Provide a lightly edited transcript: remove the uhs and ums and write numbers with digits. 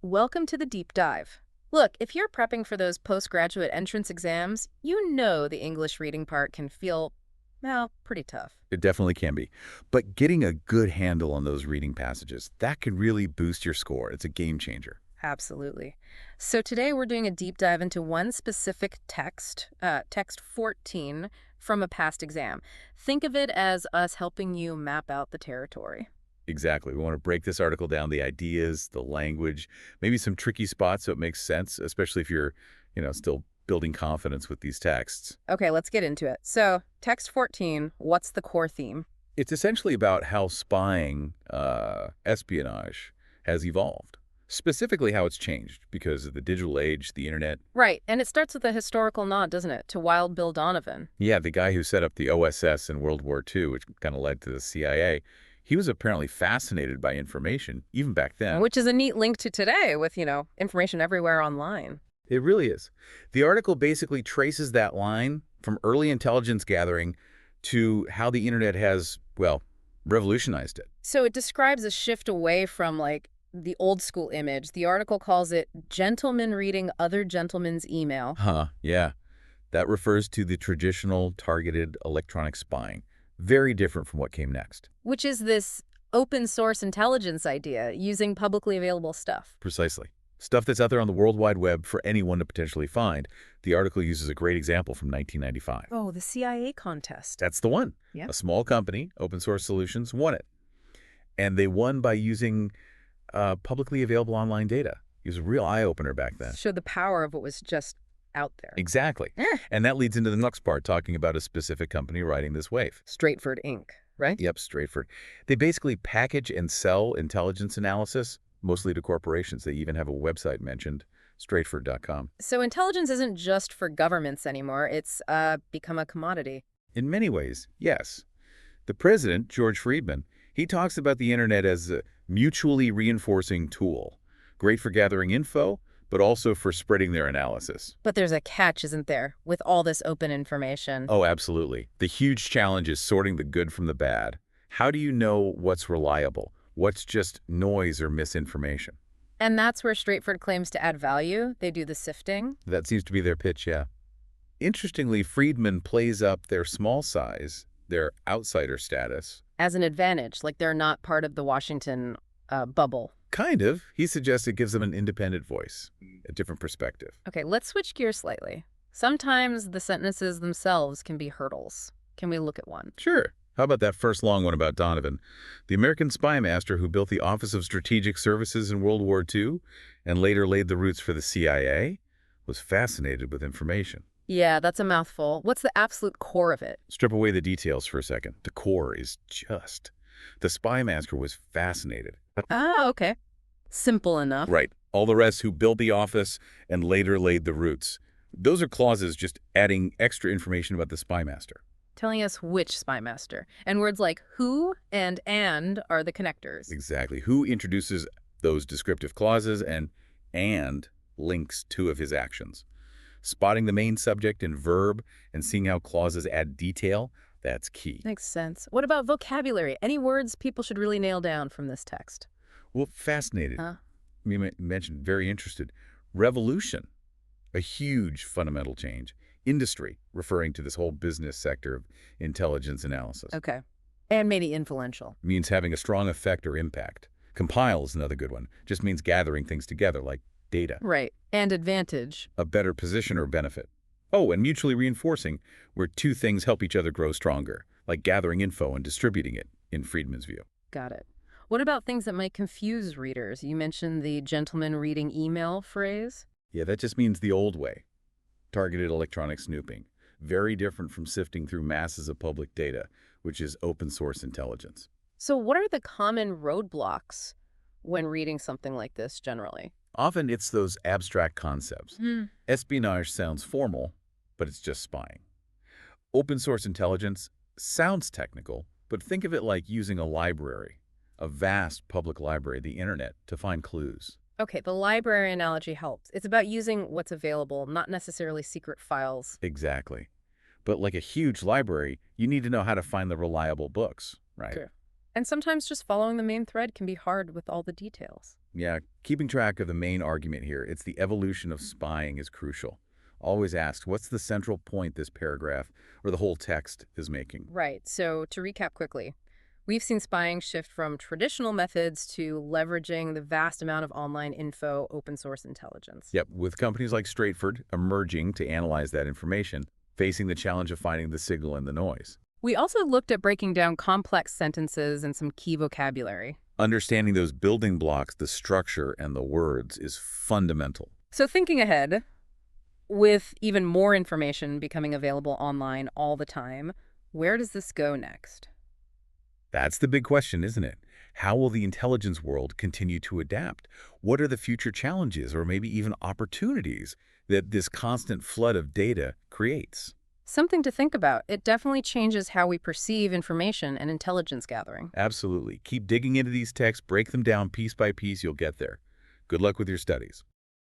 Welcome to the deep dive. Look, if you're prepping for those postgraduate entrance exams, you know the English reading part can feel, well, pretty tough. It definitely can be. But getting a good handle on those reading passages, that can really boost your score. It's a game changer. Absolutely. So today we're doing a deep dive into one specific text, text 14 from a past exam. Think of it as us helping you map out the territory. Exactly. We want to break this article down, the ideas, the language, maybe some tricky spots so it makes sense, especially if you're, still building confidence with these texts. Okay, let's get into it. So, text 14, what's the core theme? It's essentially about how spying, espionage, has evolved. Specifically how it's changed because of the digital age, the internet. Right, and it starts with a historical nod, doesn't it, to Wild Bill Donovan. Yeah, the guy who set up the OSS in World War II, which kind of led to the CIA, he was apparently fascinated by information, even back then. Which is a neat link to today with, information everywhere online. It really is. The article basically traces that line from early intelligence gathering to how the internet has, well, revolutionized it. So it describes a shift away from, the old school image. The article calls it gentlemen reading other gentlemen's email. Yeah. That refers to the traditional targeted electronic spying. Very different from what came next. Which is this open source intelligence idea using publicly available stuff. Precisely. Stuff that's out there on the World Wide Web for anyone to potentially find. The article uses a great example from 1995. Oh, the CIA contest. That's the one. Yeah. A small company, Open Source Solutions, won it. And they won by using publicly available online data. It was a real eye-opener back then. Showed the power of what was just out there. Exactly. And that leads into the next part, talking about a specific company riding this wave. Straightford Inc., right? Yep, Straightford. They basically package and sell intelligence analysis, mostly to corporations. They even have a website mentioned, straightford.com. So intelligence isn't just for governments anymore. It's become a commodity. In many ways, yes. The president, George Friedman, he talks about the internet as a mutually reinforcing tool, great for gathering info, but also for spreading their analysis. But there's a catch, isn't there, with all this open information? Oh, absolutely. The huge challenge is sorting the good from the bad. How do you know what's reliable? What's just noise or misinformation? And that's where Straightford claims to add value. They do the sifting. That seems to be their pitch, yeah. Interestingly, Friedman plays up their small size, their outsider status. As an advantage, like they're not part of the Washington bubble. Kind of. He suggests it gives them an independent voice, a different perspective. Okay, let's switch gears slightly. Sometimes the sentences themselves can be hurdles. Can we look at one? Sure. How about that first long one about Donovan? The American spy master who built the Office of Strategic Services in World War II and later laid the roots for the CIA was fascinated with information. Yeah, that's a mouthful. What's the absolute core of it? Strip away the details for a second. The core is just. The spy master was fascinated. Ah, okay. Simple enough. Right. All the rest who built the office and later laid the roots. Those are clauses just adding extra information about the spy master. Telling us which spy master. And words like who and are the connectors. Exactly. Who introduces those descriptive clauses and links two of his actions. Spotting the main subject and verb and seeing how clauses add detail, that's key. Makes sense. What about vocabulary? Any words people should really nail down from this text? Well, fascinated. You mentioned very interested. Revolution, a huge fundamental change. Industry, referring to this whole business sector of intelligence analysis. Okay. And maybe influential. Means having a strong effect or impact. Compile is another good one. Just means gathering things together, like data. Right. And advantage. A better position or benefit. Oh, and mutually reinforcing, where two things help each other grow stronger, like gathering info and distributing it, in Friedman's view. Got it. What about things that might confuse readers? You mentioned the gentleman reading email phrase. Yeah, that just means the old way. Targeted electronic snooping. Very different from sifting through masses of public data, which is open source intelligence. So what are the common roadblocks when reading something like this generally? Often it's those abstract concepts. Espionage sounds formal, but it's just spying. Open source intelligence sounds technical, but think of it like using a library, a vast public library, the internet, to find clues. Okay, the library analogy helps. It's about using what's available, not necessarily secret files. Exactly. But like a huge library, you need to know how to find the reliable books, right? True. And sometimes just following the main thread can be hard with all the details. Yeah, keeping track of the main argument here, it's the evolution of spying is crucial. Always ask, what's the central point this paragraph or the whole text is making? Right, so to recap quickly, we've seen spying shift from traditional methods to leveraging the vast amount of online info, open source intelligence. Yep, with companies like Stratford emerging to analyze that information, facing the challenge of finding the signal in the noise. We also looked at breaking down complex sentences and some key vocabulary. Understanding those building blocks, the structure and the words, is fundamental. So thinking ahead, with even more information becoming available online all the time, where does this go next? That's the big question, isn't it? How will the intelligence world continue to adapt? What are the future challenges or maybe even opportunities that this constant flood of data creates? Something to think about. It definitely changes how we perceive information and intelligence gathering. Absolutely. Keep digging into these texts, break them down piece by piece, you'll get there. Good luck with your studies.